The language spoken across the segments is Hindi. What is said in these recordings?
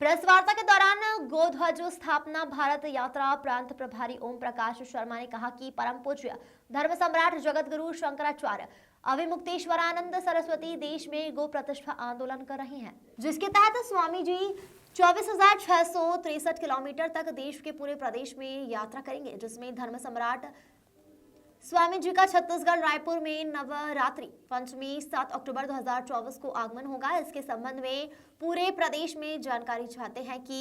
प्रेस वार्ता के दौरान गोध्वज स्थापना भारत यात्रा प्रांत प्रभारी ओम प्रकाश शर्मा ने कहा कि परम पूज्य धर्म सम्राट जगत गुरु शंकराचार्य अविमुक्तेश्वरानंद सरस्वती देश में गो प्रतिष्ठा आंदोलन कर रहे हैं, जिसके तहत स्वामी जी 24,663 किलोमीटर तक देश के पूरे प्रदेश में यात्रा करेंगे, जिसमें धर्म सम्राट स्वामी जी का छत्तीसगढ़ रायपुर में नवरात्रि पंचमी 7 अक्टूबर 2024 को आगमन होगा। इसके संबंध में पूरे प्रदेश में जानकारी चाहते हैं कि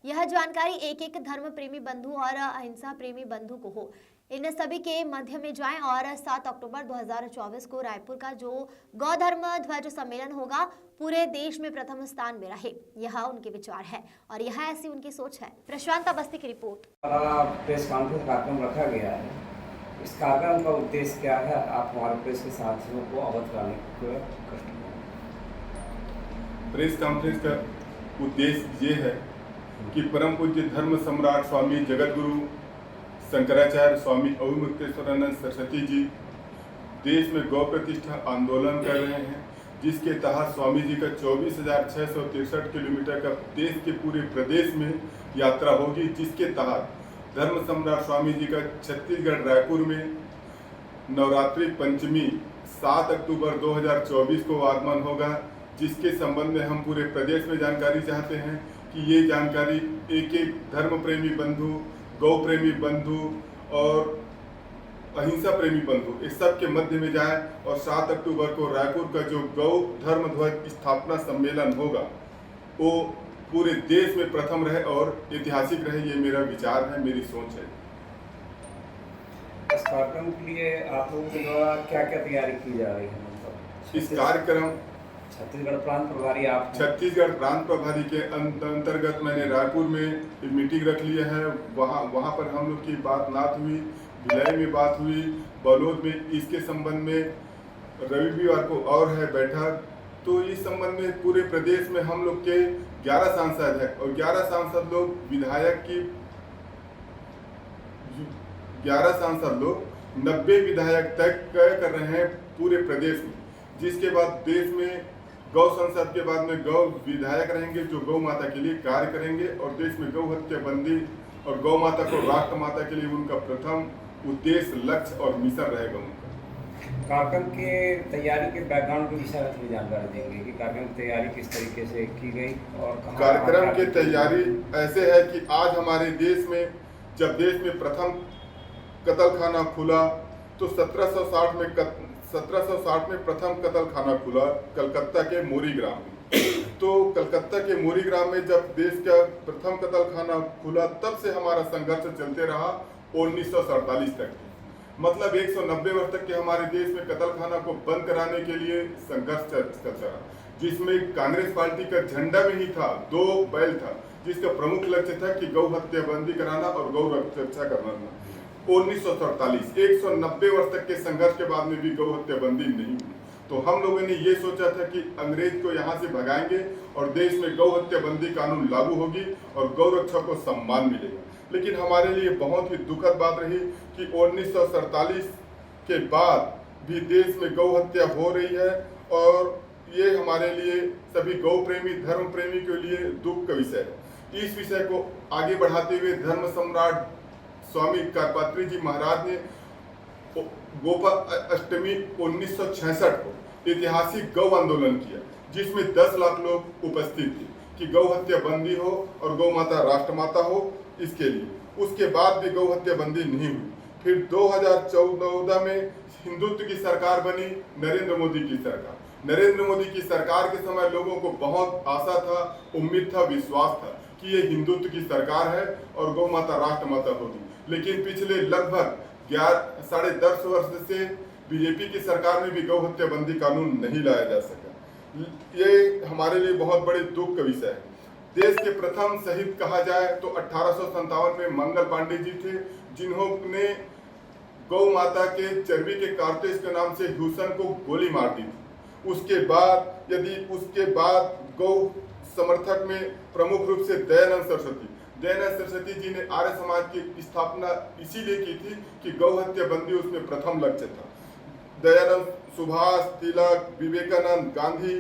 यह जानकारी एक एक धर्म प्रेमी बंधु और अहिंसा प्रेमी बंधु को हो, इन सभी के मध्य में जाएं और 7 अक्टूबर 2024 को रायपुर का जो गौधर्म ध्वज सम्मेलन होगा पूरे देश में प्रथम स्थान में रहे। यह उनके विचार है और यह ऐसी उनकी सोच है। प्रशांत अवस्थी की रिपोर्ट। प्रेस कॉन्फ्रेंस कार्यक्रम रखा गया है। इस कार्यक्रम का उद्देश्य क्या है, आप हमारे प्रेस के साथियों को अवगत कराने की कष्ट करें। प्रेस कॉन्फ्रेंस का उद्देश्य ये है कि परम पूज्य धर्म सम्राट स्वामी जगत गुरु शंकराचार्य स्वामी अविमुक्तेश्वरानंद सरस्वती जी देश में गौ प्रतिष्ठा आंदोलन कर रहे हैं, जिसके तहत स्वामी जी का 24,663 किलोमीटर का देश के पूरे प्रदेश में यात्रा होगी, जिसके तहत धर्म सम्राट स्वामी जी का छत्तीसगढ़ रायपुर में नवरात्रि पंचमी 7 अक्टूबर 2024 को आगमन होगा, जिसके संबंध में हम पूरे प्रदेश में जानकारी चाहते हैं कि ये जानकारी एक एक धर्म प्रेमी बंधु, गौ प्रेमी बंधु और अहिंसा प्रेमी बंधु इस सब के मध्य में जाए और 7 अक्टूबर को रायपुर का जो गौ धर्म ध्वज स्थापना सम्मेलन होगा वो पूरे देश में प्रथम रहे और ऐतिहासिक रहे। ये मेरा विचार है, मेरी सोच है। इस कार्यक्रम के लिए आप लोगों के द्वारा क्या क्या तैयारी की जा रही है? इस कार्यक्रम छत्तीसगढ़ प्रांत प्रभारी आप छत्तीसगढ़ प्रांत प्रभारी के अंतर्गत मैंने रायपुर में एक मीटिंग रख लिया है। वहाँ पर हम लोग की बात हुई, भिलाई में बात हुई, बलौद में इसके संबंध में रविवार को और है बैठक। तो इस संबंध में पूरे प्रदेश में हम लोग के 11 सांसद हैं और 11 सांसद लोग विधायक की 11 सांसद लोग 90 विधायक तय कर रहे हैं पूरे प्रदेश में, जिसके बाद देश में गौ संसद के बाद में गौ विधायक रहेंगे जो गौ माता के लिए कार्य करेंगे और देश में गौ हत्या बंदी और गौ माता को राष्ट्र माता के लिए उनका प्रथम उद्देश्य, लक्ष्य और मिशन रहेगा उनका। कार्यक्रम के तैयारी के बैकग्राउंड के विषय में थोड़ी जानकारी देंगे कि कार्यक्रम की तैयारी किस तरीके से की गई और कार्यक्रम की तैयारी ऐसे है कि आज हमारे देश में जब देश में प्रथम कत्ल खाना खुला तो 1760 में प्रथम कत्ल खाना खुला कलकत्ता के मोरी ग्राम में। तो कलकत्ता के मोरी ग्राम में जब देश का प्रथम कत्ल खाना खुला तब से हमारा संघर्ष चलते रहा 1947 तक, मतलब 190 वर्ष तक के हमारे देश में कत्ल खाना को बंद कराने के लिए संघर्ष चलता रहा, जिसमें कांग्रेस पार्टी का झंडा में ही था 2 बैल था, जिसका प्रमुख लक्ष्य था कि गौ हत्या बंदी कराना और गौ रक्षा करना। 1947 190 वर्ष तक के संघर्ष के बाद में भी गौ हत्या बंदी नहीं हुई। तो हम लोगों ने ये सोचा था कि अंग्रेज को यहाँ से भगाएंगे और देश में गौ हत्या बंदी कानून लागू होगी और गौ रक्षा को सम्मान मिलेगा। लेकिन हमारे लिए बहुत ही दुखद बात रही कि 1947 के बाद भी देश में गौ हत्या हो रही है और ये हमारे लिए सभी गौ प्रेमी, धर्म प्रेमी के लिए दुख का विषय है। इस विषय को आगे बढ़ाते हुए धर्म सम्राट स्वामी करपात्री जी महाराज ने गोपाल अष्टमी 1966 को ऐतिहासिक गौ आंदोलन किया, जिसमें 10 लाख लोग उपस्थित थे कि गौ हत्या बंदी हो और गौ माता राष्ट्रमाता हो इसके लिए। उसके बाद भी गौ हत्या बंदी नहीं हुई। फिर 2014 में हिंदुत्व की सरकार बनी, नरेंद्र मोदी की सरकार। नरेंद्र मोदी की सरकार के समय लोगों को बहुत आशा था, उम्मीद था, विश्वास था कि ये हिंदुत्व की सरकार है और गौ माता राष्ट्रमाता होगी। लेकिन पिछले लगभग 10.5 वर्ष से बीजेपी की सरकार में भी गौ हत्या बंदी कानून नहीं लाया जा सका। ये हमारे लिए बहुत बड़े दुख का विषय है। देश के प्रथम शहीद कहा जाए तो 1857 में मंगल पांडे जी थे, जिन्होंने गौ माता के चर्बी के कार्तेज के नाम से ह्यूसन को गोली मार दी थी। उसके बाद गौ समर्थक में प्रमुख रूप से दयानंद सरस्वती जी ने आर्य समाज की स्थापना इसीलिए की थी कि गौ हत्या बंदी उसमें प्रथम लक्ष्य था। दयानंद, सुभाष, तिलक, विवेकानंद, गांधी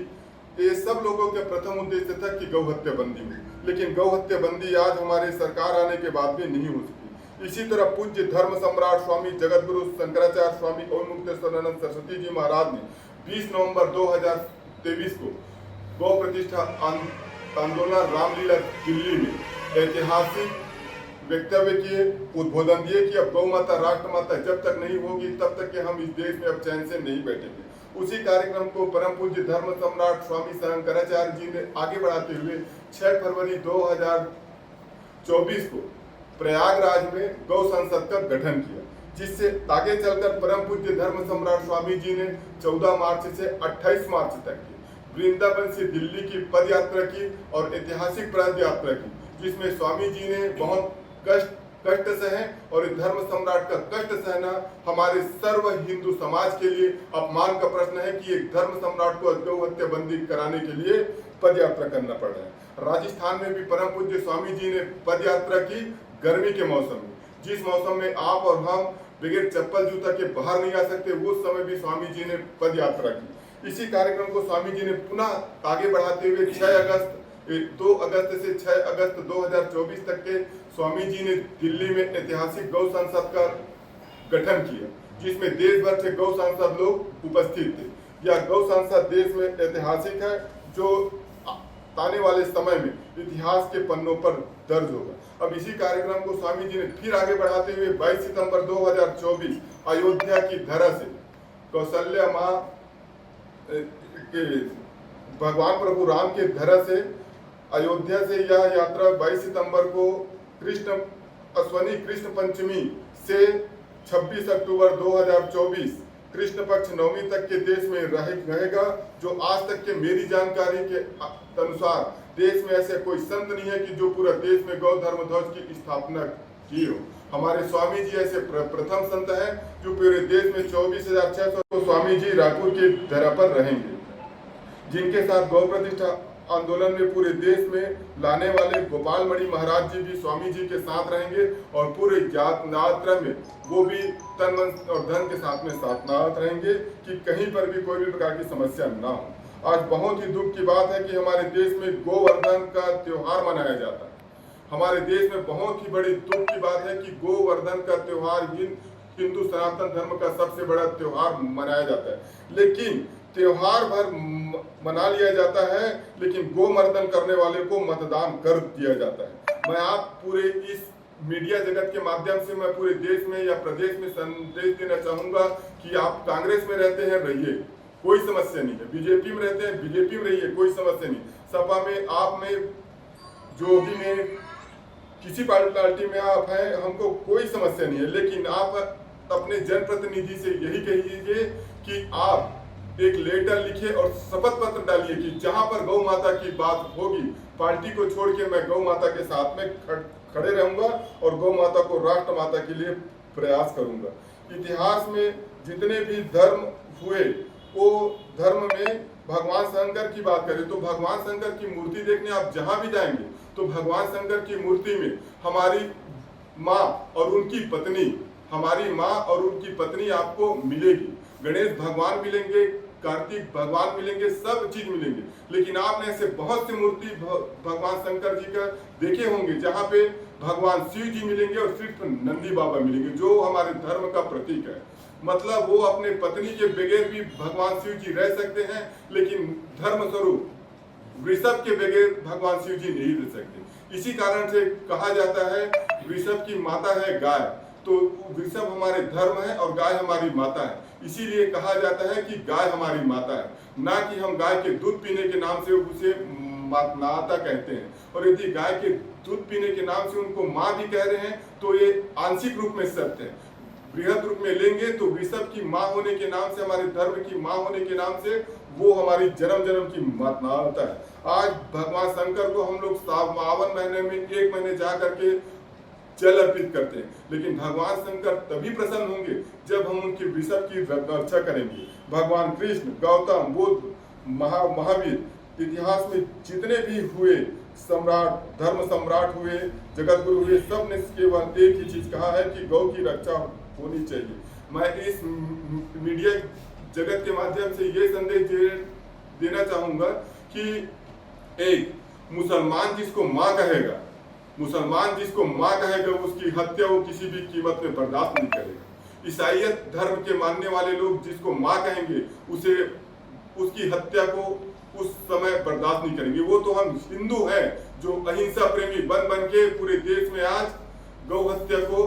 ये सब लोगों का प्रथम उद्देश्य था कि गौ हत्या बंदी हो, लेकिन गौ हत्या बंदी आज हमारे सरकार आने के बाद भी नहीं हो सकी। इसी तरह पूज्य धर्म सम्राट स्वामी जगतगुरु शंकराचार्य स्वामी ओममुक्तेश्वरानंद सरस्वती जी महाराज ने 20 नवंबर 2023 को गौ प्रतिष्ठा आंदोलन रामलीला दिल्ली में ऐतिहासिक वक्तव्य किए, उद्बोधन दिए कि अब गौ माता राष्ट्र माता जब तक नहीं होगी तब तक कि हम इस देश में अब चैन से नहीं बैठेंगे। उसी कार्यक्रम को परम पूज्य धर्म सम्राट स्वामी शंकराचार्य जी ने आगे बढ़ाते हुए 6 फरवरी 2024 को प्रयागराज में गौ संसद का गठन किया, जिससे आगे चलकर परम पूज्य धर्म सम्राट स्वामी जी ने 14 मार्च से 28 मार्च तक की वृंदावन से दिल्ली की पद यात्रा की और ऐतिहासिक पद यात्रा की, जिसमें स्वामी जी ने बहुत कष्ट सहे और इस धर्म सम्राट का कष्ट सहना हमारे सर्व हिंदू समाज के लिए अपमान का प्रश्न है कि एक धर्म सम्राट को गौ हत्या बंदी कराने के लिए पद यात्रा करना पड़ रहा है। राजस्थान में भी परम पूज्य स्वामी जी ने पद यात्रा की गर्मी के मौसम में, जिस मौसम में आप और हम बगैर चप्पल जूता के बाहर नहीं आ सकते, उस समय भी स्वामी जी ने पद यात्रा की। इसी कार्यक्रम को स्वामी जी ने पुनः आगे बढ़ाते हुए 2 अगस्त से 6 अगस्त 2024 तक के स्वामी जी ने दिल्ली में ऐतिहासिक गौ संसद का गठन किया, जिसमें देश भर से गौ सांसद लोग उपस्थित थे। यह गौ संसद देश में ऐतिहासिक है, जो आने वाले समय में इतिहास के पन्नों पर दर्ज होगा। अब इसी कार्यक्रम को स्वामी जी ने फिर आगे बढ़ाते हुए 22 सितंबर 2024 अयोध्या की धरा से कौशल्या माँ के भगवान प्रभु राम के धरा से अयोध्या से यह यात्रा 22 सितंबर को अश्वनी कृष्ण पंचमी से 26 अक्टूबर 2024 कृष्ण पक्ष नवमी तक के देश में रहेगा। जो आज तक के मेरी जानकारी के अनुसार देश में ऐसे कोई संत नहीं है कि जो पूरा देश में गौ धर्म ध्वज की स्थापना की हो। हमारे स्वामी जी ऐसे प्रथम संत हैं जो पूरे देश में 24,600 स्वामी जी रायपुर की धरा पर रहेंगे, जिनके साथ गौ प्रतिष्ठा आंदोलन में पूरे देश में लाने वाले गोपाल मणि महाराज जी भी स्वामी जी के साथ रहेंगे और पूरे यात्रा में वो भी तन मन और धन के साथ में साथ रहेंगे कि कहीं पर भी कोई भी प्रकार की समस्या ना हो। आज बहुत ही दुख की बात है कि हमारे देश में गोवर्धन का त्योहार मनाया जाता है। हमारे देश में बहुत ही बड़ी दुख की बात है कि गोवर्धन का त्योहार हिंदू सनातन धर्म का सबसे बड़ा त्योहार मनाया जाता है, लेकिन त्योहार भर मना लिया जाता है, लेकिन गोमर्दन करने वाले को मतदान कर दिया जाता है। मैं आप पूरे इस मीडिया जगत के माध्यम से मैं पूरे देश में या प्रदेश में संदेश देना चाहूंगा कि आप कांग्रेस में रहते हैं, रहिए, कोई समस्या नहीं है। बीजेपी में रहते हैं, बीजेपी में रहिए, कोई समस्या नहीं। सपा में, आप में, जोगी में, किसी पार्टी में आप हैं, हमको कोई समस्या नहीं है, लेकिन आप अपने जनप्रतिनिधि से यही कहिए कि आप एक लेटर लिखिए और शपथ पत्र डालिए कि जहां पर गौ माता की बात होगी, पार्टी को छोड़ के मैं गौ माता के साथ में खड़े रहूंगा और गौ माता को राष्ट्र माता के लिए प्रयास करूंगा। इतिहास में जितने भी धर्म हुए, वो धर्म में भगवान शंकर की बात करें तो भगवान शंकर की मूर्ति देखने आप जहां भी जाएंगे तो भगवान शंकर की मूर्ति में हमारी माँ और उनकी पत्नी, हमारी माँ और उनकी पत्नी आपको मिलेगी। गणेश भगवान मिलेंगे, कार्तिक भगवान मिलेंगे, सब चीज मिलेंगे, लेकिन आपने ऐसे बहुत सी मूर्ति भगवान शंकर जी का देखे होंगे जहाँ पे भगवान शिव जी मिलेंगे और सिर्फ नंदी बाबा मिलेंगे, जो हमारे धर्म का प्रतीक है। मतलब वो अपने पत्नी के बगैर भी भगवान शिव जी रह सकते हैं, लेकिन धर्म स्वरूप वृषभ के बगैर भगवान शिव जी नहीं रह सकते। इसी कारण से कहा जाता है वृषभ की माता है गाय, तो वृषभ हमारे धर्म है और गाय हमारी माता है। इसीलिए कहा जाता है कि गाय हमारी माता है, ना कि हम गाय के दूध पीने के नाम से उसे माता कहते हैं। और यदि गाय के दूध पीने के नाम से उनको माँ भी कह रहे हैं तो ये आंशिक रूप में सत्य है। बृहद रूप में लेंगे तो वृषभ की माँ होने के नाम से, हमारे धर्म की माँ होने के नाम से वो हमारी जन्म जन्म की माता है। आज भगवान शंकर को हम लोग सावन महीने में 1 महीने जा करके जल अर्पित करते हैं, लेकिन भगवान शंकर तभी प्रसन्न होंगे जब हम उनकी वृषभ की रक्षा करेंगे। भगवान कृष्ण, गौतम बुद्ध, महावीर, इतिहास में जितने भी हुए सम्राट, धर्म सम्राट हुए, जगत गुरु हुए, सब ने केवल एक ही चीज कहा है कि गौ की रक्षा होनी चाहिए। मैं इस मीडिया जगत के माध्यम से ये संदेश देना चाहूंगा कि एक मुसलमान जिसको माँ कहेगा, मुसलमान जिसको माँ कहेगा, उसकी हत्या वो किसी भी कीमत में बर्दाश्त नहीं करेगा। ईसाईयत धर्म के मानने वाले लोग जिसको माँ कहेंगे, उसे उसकी हत्या को उस समय बर्दाश्त नहीं करेंगे। वो तो हम हिंदू हैं जो अहिंसा प्रेमी बन के पूरे देश में आज गौ हत्या को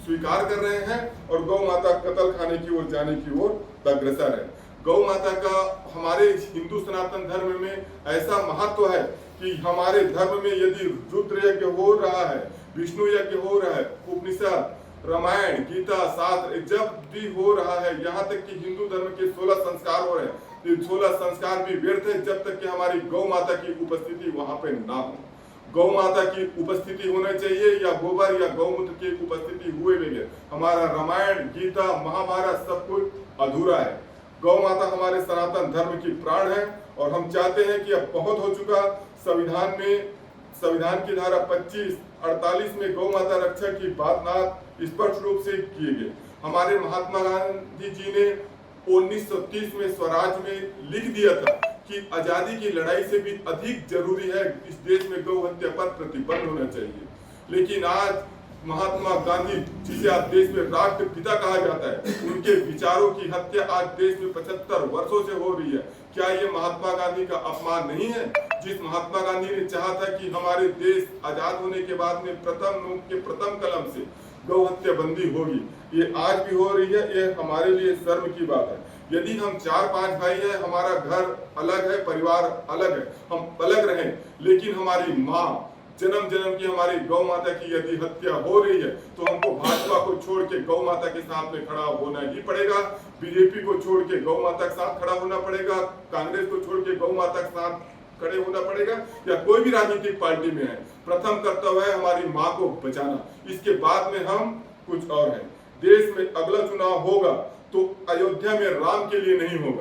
स्वीकार कर रहे हैं और गौ माता कत्ल खाने की ओर जाने की ओर अग्रसर है। गौ माता का हमारे हिंदू सनातन धर्म में ऐसा महत्व है कि हमारे धर्म में यदि रुद्र यज्ञ हो रहा है, विष्णु यज्ञ हो रहा है, उपनिषद, रामायण, गीता, शास्त्र जब भी हो रहा है, यहाँ तक कि हिंदू धर्म के 16 संस्कार हो रहे हैं, ये 16 संस्कार भी व्यर्थ है जब तक कि हमारी गौ माता की उपस्थिति वहां पे ना हो। गौ माता की उपस्थिति होना चाहिए या गोबर या गौमूत्र की उपस्थिति हुए बगैर हमारा रामायण, गीता, महाभारत सब कुछ अधूरा है। गौ माता हमारे सनातन धर्म की प्राण है और हम चाहते हैं कि अब बहुत हो चुका। संविधान की धारा 25-48 में गौ माता रक्षा की बात स्पष्ट रूप से किए गए। हमारे महात्मा गांधी जी ने 1930 में स्वराज में लिख दिया था कि आजादी की लड़ाई से भी अधिक जरूरी है इस देश में गौ हत्या पर प्रतिबंध होना चाहिए। लेकिन आज महात्मा गांधी जिसे आज देश में राष्ट्रपिता कहा जाता है, उनके विचारों की हत्या आज देश में 75 वर्षों से हो रही है। क्या ये महात्मा गांधी का अपमान नहीं है? जिस महात्मा गांधी ने चाहा था कि हमारे देश आजाद होने के बाद में प्रथम कलम से गौ हत्या बंदी होगी, ये आज भी हो रही है। ये हमारे लिए शर्म की बात है। यदि हम 4-5 भाई हैं, हमारा घर अलग है, परिवार अलग है, हम अलग रहें, लेकिन हमारी माँ जन्म की हमारी गौ माता की यदि हत्या हो रही है तो हमको भाजपा को छोड़ के गौ माता के साथ में खड़ा होना ही पड़ेगा। बीजेपी को छोड़ के गौ माता के साथ खड़ा होना पड़ेगा, कांग्रेस को छोड़ के गौ माता के साथ खड़े होना पड़ेगा, या कोई भी राजनीतिक पार्टी में है। प्रथम कर्तव्य है हमारी माँ को बचाना, इसके बाद में हम कुछ और हैं। देश में अगला चुनाव होगा तो अयोध्या में राम के लिए नहीं होगा।